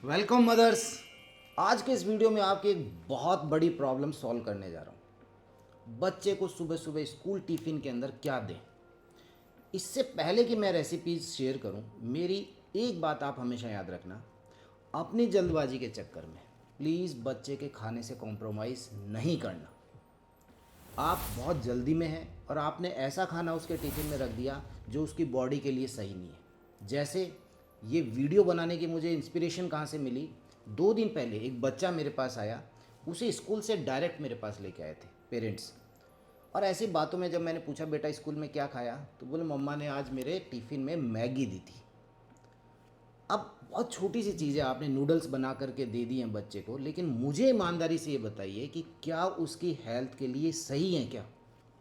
Welcome mother's. आज के इस वीडियो में आपकी एक बहुत बड़ी प्रॉब्लम सॉल्व करने जा रहा हूँ। बच्चे को सुबह सुबह स्कूल टिफ़िन के अंदर क्या दें। इससे पहले कि मैं रेसिपीज़ शेयर करूँ, मेरी एक बात आप हमेशा याद रखना, अपनी जल्दबाजी के चक्कर में प्लीज़ बच्चे के खाने से कॉम्प्रोमाइज़ नहीं करना। आप बहुत जल्दी में हैं और आपने ऐसा खाना उसके टिफ़िन में रख दिया जो उसकी बॉडी के लिए सही नहीं है। जैसे ये वीडियो बनाने की मुझे इंस्पिरेशन कहाँ से मिली, 2 दिन पहले एक बच्चा मेरे पास आया, उसे स्कूल से डायरेक्ट मेरे पास लेके आए थे पेरेंट्स। और ऐसी बातों में जब मैंने पूछा बेटा स्कूल में क्या खाया, तो बोले मम्मा ने आज मेरे टिफ़िन में मैगी दी थी। अब बहुत छोटी सी चीज़ है, आपने नूडल्स बना करके दे दिए हैं बच्चे को, लेकिन मुझे ईमानदारी से ये बताइए कि क्या उसकी हेल्थ के लिए सही है क्या।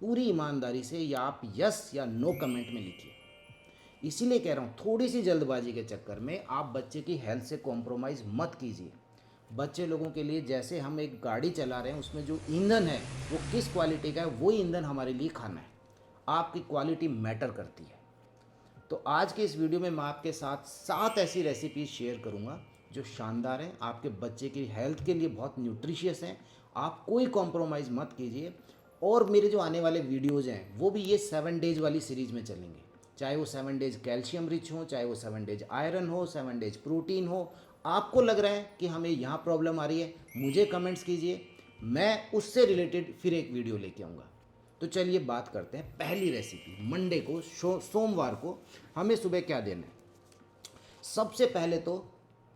पूरी ईमानदारी से या आप यस या नो कमेंट में लिखिए। इसीलिए कह रहा हूँ, थोड़ी सी जल्दबाजी के चक्कर में आप बच्चे की हेल्थ से कॉम्प्रोमाइज़ मत कीजिए। बच्चे लोगों के लिए जैसे हम एक गाड़ी चला रहे हैं, उसमें जो ईंधन है वो किस क्वालिटी का है, वही ईंधन हमारे लिए खाना है। आपकी क्वालिटी मैटर करती है। तो आज के इस वीडियो में मैं आपके साथ 7 ऐसी रेसिपीज शेयर करूंगा जो शानदार हैं, आपके बच्चे की हेल्थ के लिए बहुत न्यूट्रिशियस हैं। आप कोई कॉम्प्रोमाइज़ मत कीजिए। और मेरे जो आने वाले वीडियोज़ हैं वो भी ये 7 डेज वाली सीरीज़ में चलेंगे। चाहे वो 7 डेज कैल्शियम रिच हो, चाहे वो 7 डेज आयरन हो, 7 डेज प्रोटीन हो। आपको लग रहा है कि हमें यहाँ प्रॉब्लम आ रही है, मुझे कमेंट्स कीजिए, मैं उससे रिलेटेड फिर एक वीडियो लेके आऊँगा। तो चलिए बात करते हैं पहली रेसिपी। मंडे को सोमवार को हमें सुबह क्या देना है। सबसे पहले तो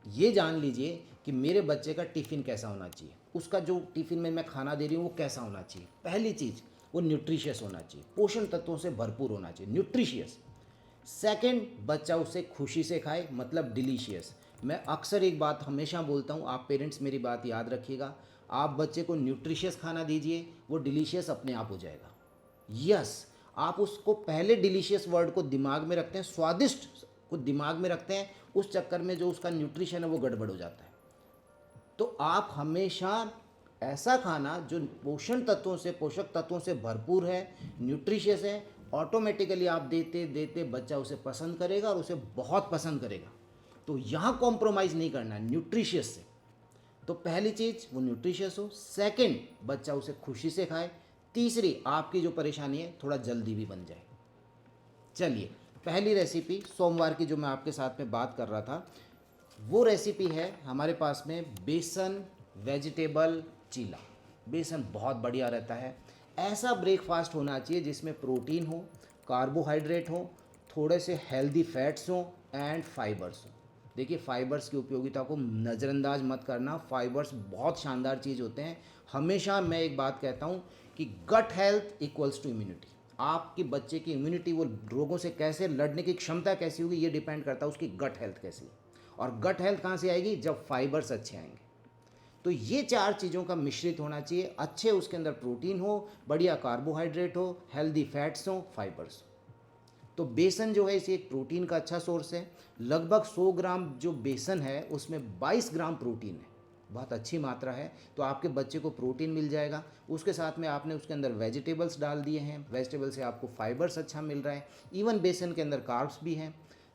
ये जान लीजिए कि मेरे बच्चे का टिफ़िन कैसा होना चाहिए, उसका जो टिफ़िन में मैं खाना दे रही हूँ वो कैसा होना चाहिए। पहली चीज़, वो न्यूट्रिशियस होना चाहिए, पोषण तत्वों से भरपूर होना चाहिए, न्यूट्रिशियस। सेकंड, बच्चा उसे खुशी से खाए, मतलब डिलीशियस। मैं अक्सर एक बात हमेशा बोलता हूँ, आप पेरेंट्स मेरी बात याद रखिएगा। आप बच्चे को न्यूट्रिशियस खाना दीजिए, वो डिलीशियस अपने आप हो जाएगा। यस, आप उसको पहले डिलीशियस वर्ड को दिमाग में रखते हैं, स्वादिष्ट को दिमाग में रखते हैं, उस चक्कर में जो उसका न्यूट्रिशन है वो गड़बड़ हो जाता है। तो आप हमेशा ऐसा खाना जो पोषण तत्वों से, पोषक तत्वों से भरपूर है, न्यूट्रिशियस है, ऑटोमेटिकली आप देते देते बच्चा उसे पसंद करेगा और उसे बहुत पसंद करेगा। तो यहाँ कॉम्प्रोमाइज़ नहीं करना है न्यूट्रिशियस से। तो पहली चीज़ वो न्यूट्रिशियस हो, सेकंड बच्चा उसे खुशी से खाए, तीसरी आपकी जो परेशानी है थोड़ा जल्दी भी बन जाए। चलिए, पहली रेसिपी सोमवार की जो मैं आपके साथ में बात कर रहा था, वो रेसिपी है हमारे पास में बेसन वेजिटेबल चीला। बेसन बहुत बढ़िया रहता है। ऐसा ब्रेकफास्ट होना चाहिए जिसमें प्रोटीन हो, कार्बोहाइड्रेट हो, थोड़े से हेल्दी फैट्स हों एंड फाइबर्स हों। देखिए, फाइबर्स की उपयोगिता को नज़रअंदाज मत करना, फाइबर्स बहुत शानदार चीज़ होते हैं। हमेशा मैं एक बात कहता हूँ कि gut health equals to immunity. आपके बच्चे की इम्यूनिटी, वो रोगों से कैसे लड़ने की क्षमता कैसी होगी, ये डिपेंड करता है उसकी गट हेल्थ कैसी है। और गट हेल्थ कहाँ से आएगी, जब फाइबर्स अच्छे आएंगे। तो ये 4 चीज़ों का मिश्रित होना चाहिए, अच्छे उसके अंदर प्रोटीन हो, बढ़िया कार्बोहाइड्रेट हो, हेल्दी फैट्स हो, फाइबर्स हो। तो बेसन जो है इसे एक प्रोटीन का अच्छा सोर्स है। लगभग 100 ग्राम जो बेसन है उसमें 22 ग्राम प्रोटीन है, बहुत अच्छी मात्रा है। तो आपके बच्चे को प्रोटीन मिल जाएगा। उसके साथ में आपने उसके अंदर वेजिटेबल्स डाल दिए हैं, वेजिटेबल से आपको फाइबर्स अच्छा मिल रहा है, इवन बेसन के अंदर कार्ब्स भी हैं।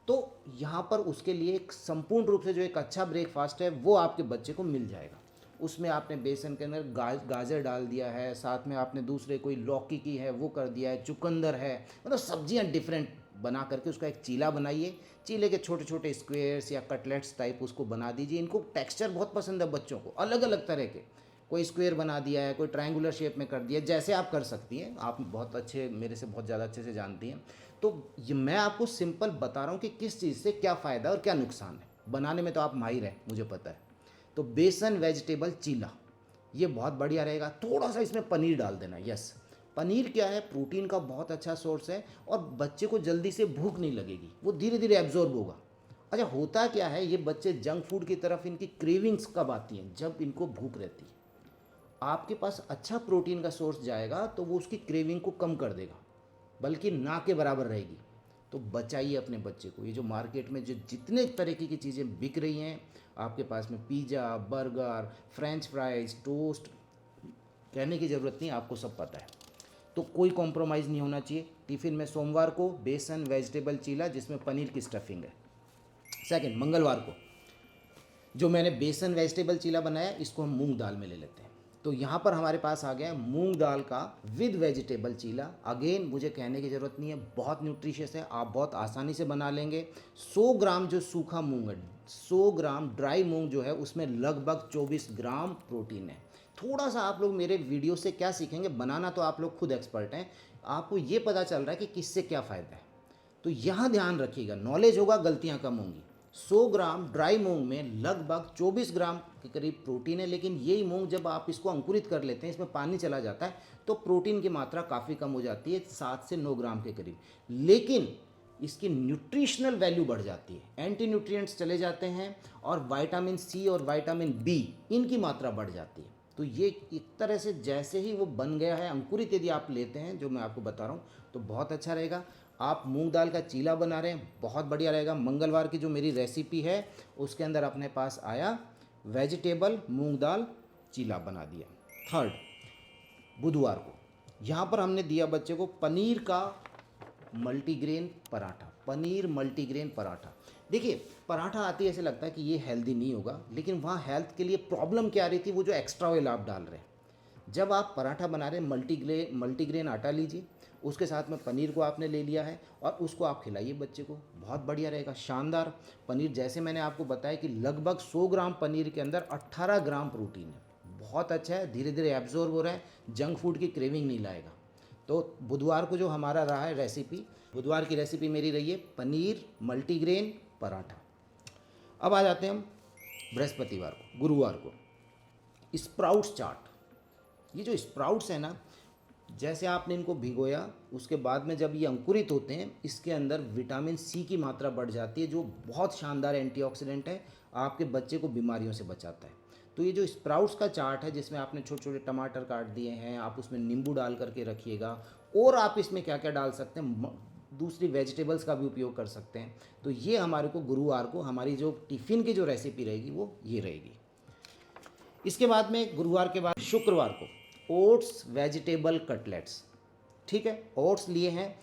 तो यहाँ पर उसके लिए एक संपूर्ण रूप से जो एक अच्छा ब्रेकफास्ट है वो आपके बच्चे को मिल जाएगा। उसमें आपने बेसन के अंदर गाजर डाल दिया है, साथ में आपने दूसरे कोई लौकी की है वो कर दिया है, चुकंदर है, मतलब सब्जियां डिफरेंट बना करके उसका एक चीला बनाइए। चीले के छोटे छोटे स्क्वेयर्स या कटलेट्स टाइप उसको बना दीजिए। इनको टेक्सचर बहुत पसंद है बच्चों को, अलग अलग तरह के। कोई स्क्वायर बना दिया है, कोई ट्रायंगुलर शेप में कर दिया, जैसे आप कर सकती हैं, आप बहुत अच्छे, मेरे से बहुत ज़्यादा अच्छे से जानती हैं। तो ये मैं आपको सिंपल बता रहा हूँ कि किस चीज़ से क्या फ़ायदा और क्या नुकसान है। बनाने में तो आप माहिर हैं, मुझे पता है। तो बेसन वेजिटेबल चीला ये बहुत बढ़िया रहेगा। थोड़ा सा इसमें पनीर डाल देना। यस, पनीर क्या है, प्रोटीन का बहुत अच्छा सोर्स है और बच्चे को जल्दी से भूख नहीं लगेगी, वो धीरे धीरे एब्जॉर्ब होगा। अच्छा, होता क्या है, ये बच्चे जंक फूड की तरफ इनकी क्रेविंग्स कब आती हैं, जब इनको भूख रहती है। आपके पास अच्छा प्रोटीन का सोर्स जाएगा तो वो उसकी क्रेविंग को कम कर देगा, बल्कि ना के बराबर रहेगी। तो बचाइए अपने बच्चे को। ये जो मार्केट में जो जितने तरीके की चीज़ें बिक रही हैं, आपके पास में pizza, burger, French fries, toast, कहने की ज़रूरत नहीं, आपको सब पता है। तो कोई कॉम्प्रोमाइज़ नहीं होना चाहिए। टिफ़िन में सोमवार को बेसन वेजिटेबल चीला जिसमें पनीर की स्टफिंग है। सेकंड, मंगलवार को जो मैंने बेसन वेजिटेबल चीला बनाया इसको हम मूंग दाल में ले लेते हैं। तो यहाँ पर हमारे पास आ गया है मूंग दाल का विद वेजिटेबल चीला। अगेन मुझे कहने की ज़रूरत नहीं है, बहुत न्यूट्रिशियस है, आप बहुत आसानी से बना लेंगे। 100 ग्राम जो सूखा मूंग है, 100 ग्राम ड्राई मूंग जो है उसमें लगभग 24 ग्राम प्रोटीन है। थोड़ा सा आप लोग मेरे वीडियो से क्या सीखेंगे, बनाना तो आप लोग खुद एक्सपर्ट हैं, आपको ये पता चल रहा है कि किससे क्या फ़ायदा है। तो यहाँ ध्यान रखिएगा, नॉलेज होगा गलतियाँ कम होंगी। 100 ग्राम ड्राई मूंग में लगभग 24 ग्राम के करीब प्रोटीन है, लेकिन यही मूंग जब आप इसको अंकुरित कर लेते हैं, इसमें पानी चला जाता है, तो प्रोटीन की मात्रा काफ़ी कम हो जाती है, 7 से 9 ग्राम के करीब। लेकिन इसकी न्यूट्रिशनल वैल्यू बढ़ जाती है, एंटी न्यूट्रिएंट्स चले जाते हैं और विटामिन सी और विटामिन बी इनकी मात्रा बढ़ जाती है। तो ये एक तरह से जैसे ही वो बन गया है अंकुरित, यदि आप लेते हैं जो मैं आपको बता रहा हूँ तो बहुत अच्छा रहेगा। आप मूंग दाल का चीला बना रहे हैं, बहुत बढ़िया रहेगा। मंगलवार की जो मेरी रेसिपी है उसके अंदर अपने पास आया वेजिटेबल मूंग दाल चीला बना दिया। थर्ड, बुधवार को यहाँ पर हमने दिया बच्चे को पनीर का मल्टीग्रेन पराठा। पनीर मल्टीग्रेन पराठा, देखिए पराठा आती है ऐसे लगता है कि ये हेल्दी नहीं होगा, लेकिन वहाँ हेल्थ के लिए प्रॉब्लम क्या आ रही थी, वो जो एक्स्ट्रा ऑयल आप डाल रहे हैं। जब आप पराठा बना रहे हैं, मल्टीग्रेन आटा लीजिए, उसके साथ में पनीर को आपने ले लिया है और उसको आप खिलाइए बच्चे को, बहुत बढ़िया रहेगा, शानदार। पनीर जैसे मैंने आपको बताया कि लगभग 100 ग्राम पनीर के अंदर 18 ग्राम प्रोटीन है, बहुत अच्छा है, धीरे धीरे एब्जॉर्ब हो रहा है, जंक फूड की क्रेविंग नहीं लाएगा। तो बुधवार को जो हमारा रहा है रेसिपी, बुधवार की रेसिपी मेरी रही है पनीर मल्टीग्रेन पराठा। अब आ जाते हैं हम बृहस्पतिवार को, गुरुवार को, स्प्राउट्स चाट। ये जो स्प्राउट्स है ना, जैसे आपने इनको भिगोया, उसके बाद में जब ये अंकुरित होते हैं, इसके अंदर विटामिन सी की मात्रा बढ़ जाती है, जो बहुत शानदार एंटीऑक्सीडेंट है, आपके बच्चे को बीमारियों से बचाता है। तो ये जो स्प्राउट्स का चार्ट है, जिसमें आपने छोटे छोटे टमाटर काट दिए हैं, आप उसमें नींबू डाल करके रखिएगा, और आप इसमें क्या क्या डाल सकते हैं, दूसरी वेजिटेबल्स का भी उपयोग कर सकते हैं। तो ये हमारे को गुरुवार को हमारी जो टिफ़िन की जो रेसिपी रहेगी वो ये रहेगी। इसके बाद में गुरुवार के बाद शुक्रवार को ओट्स वेजिटेबल कटलेट्स। ठीक है, ओट्स लिए हैं।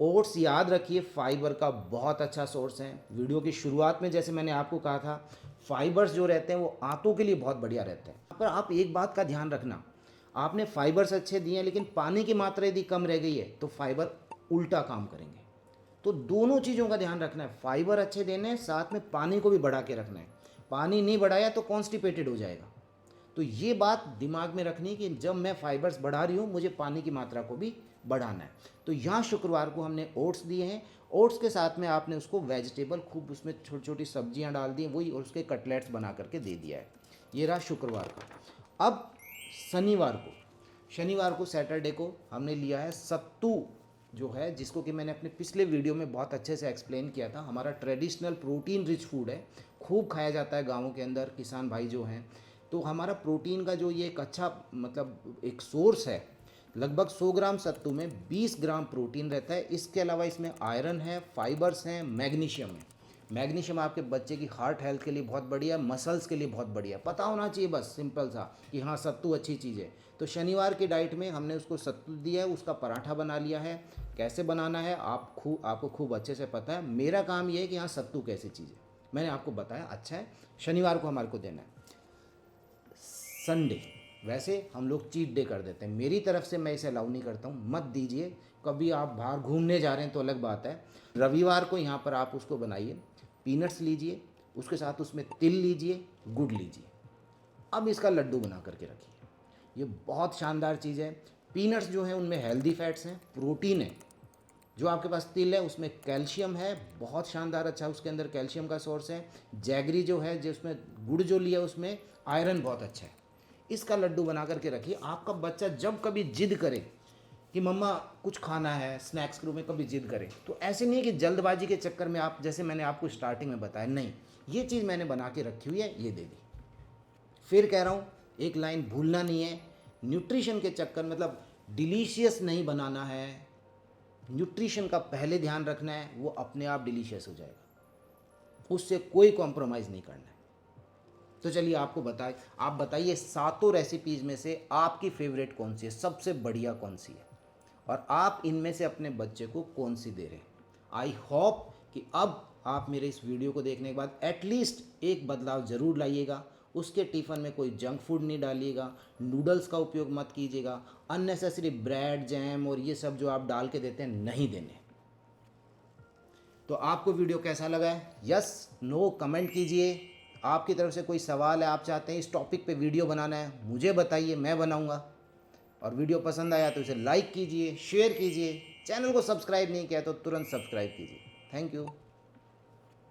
ओट्स याद रखिए फाइबर का बहुत अच्छा सोर्स है। वीडियो की शुरुआत में जैसे मैंने आपको कहा था, फाइबर्स जो रहते हैं वो आंतों के लिए बहुत बढ़िया रहते हैं। पर आप एक बात का ध्यान रखना, आपने फाइबर्स अच्छे दिए हैं, लेकिन पानी की मात्रा यदि कम रह गई है तो फाइबर उल्टा काम करेंगे। तो दोनों चीज़ों का ध्यान रखना है, फाइबर अच्छे देने हैं, साथ में पानी को भी बढ़ा के रखना है। पानी नहीं बढ़ाया तो कॉन्स्टिपेटेड हो जाएगा। तो ये बात दिमाग में रखनी कि जब मैं फाइबर्स बढ़ा रही हूँ, मुझे पानी की मात्रा को भी बढ़ाना है। तो यहाँ शुक्रवार को हमने ओट्स दिए हैं, ओट्स के साथ में आपने उसको वेजिटेबल खूब उसमें छोटी छोटी सब्जियाँ डाल दी, वही और उसके कटलेट्स बना करके दे दिया है। ये रहा शुक्रवार का। अब शनिवार को सैटरडे को हमने लिया है सत्तू, जो है जिसको कि मैंने अपने पिछले वीडियो में बहुत अच्छे से एक्सप्लेन किया था। हमारा ट्रेडिशनल प्रोटीन रिच फूड है, खूब खाया जाता है गाँवों के अंदर, किसान भाई जो हैं। तो हमारा प्रोटीन का जो ये एक अच्छा मतलब एक सोर्स है, लगभग 100 ग्राम सत्तू में 20 ग्राम प्रोटीन रहता है। इसके अलावा इसमें आयरन है, फाइबर्स हैं, मैग्नीशियम है। मैग्नीशियम आपके बच्चे की हार्ट हेल्थ के लिए बहुत बढ़िया, मसल्स के लिए बहुत बढ़िया, पता होना चाहिए बस सिंपल सा कि हाँ सत्तू अच्छी चीज़ है। तो शनिवार की डाइट में हमने उसको सत्तू दिया है, उसका पराठा बना लिया है। कैसे बनाना है आपको खूब अच्छे से पता है। मेरा काम ये है कि हाँ सत्तू कैसी चीज़ है, मैंने आपको बताया, अच्छा है। शनिवार को हमारे को देना है। संडे वैसे हम लोग चीट डे कर देते हैं, मेरी तरफ से मैं इसे अलाउ नहीं करता हूँ, मत दीजिए। कभी आप बाहर घूमने जा रहे हैं तो अलग बात है। रविवार को यहाँ पर आप उसको बनाइए, पीनट्स लीजिए, उसके साथ उसमें तिल लीजिए, गुड़ लीजिए, अब इसका लड्डू बना करके रखिए। ये बहुत शानदार चीज़ है। पीनट्स जो हैं उनमें हेल्दी फैट्स हैं, प्रोटीन है। जो आपके पास तिल है उसमें कैल्शियम है, बहुत शानदार अच्छा उसके अंदर कैल्शियम का सोर्स है। जैगरी जो है, जिसमें गुड़ जो लिया उसमें आयरन बहुत अच्छा है। इसका लड्डू बना करके रखिए। आपका बच्चा जब कभी जिद करे कि मम्मा कुछ खाना है, स्नैक्स के रूप में कभी जिद करे, तो ऐसे नहीं है कि जल्दबाजी के चक्कर में आप, जैसे मैंने आपको स्टार्टिंग में बताया, नहीं ये चीज़ मैंने बना के रखी हुई है, ये दे दी। फिर कह रहा हूँ, एक लाइन भूलना नहीं है, न्यूट्रिशन के चक्कर मतलब डिलीशियस नहीं बनाना है, न्यूट्रिशन का पहले ध्यान रखना है, वो अपने आप डिलीशियस हो जाएगा, उससे कोई कॉम्प्रोमाइज़ नहीं करना है। तो चलिए आप बताइए सातों रेसिपीज़ में से आपकी फेवरेट कौन सी है, सबसे बढ़िया कौन सी है, और आप इनमें से अपने बच्चे को कौन सी दे रहे हैं। आई होप कि अब आप मेरे इस वीडियो को देखने के बाद एटलीस्ट एक बदलाव ज़रूर लाइएगा। उसके टिफ़िन में कोई जंक फूड नहीं डालिएगा, नूडल्स का उपयोग मत कीजिएगा, अननेसेसरी ब्रेड जैम और ये सब जो आप डाल के देते हैं नहीं देने। तो आपको वीडियो कैसा लगा है, यस नो कमेंट कीजिए। आपकी तरफ से कोई सवाल है, आप चाहते हैं इस टॉपिक पे वीडियो बनाना है, मुझे बताइए, मैं बनाऊंगा। और वीडियो पसंद आया तो इसे लाइक कीजिए, शेयर कीजिए, चैनल को सब्सक्राइब नहीं किया तो तुरंत सब्सक्राइब कीजिए। Thank you.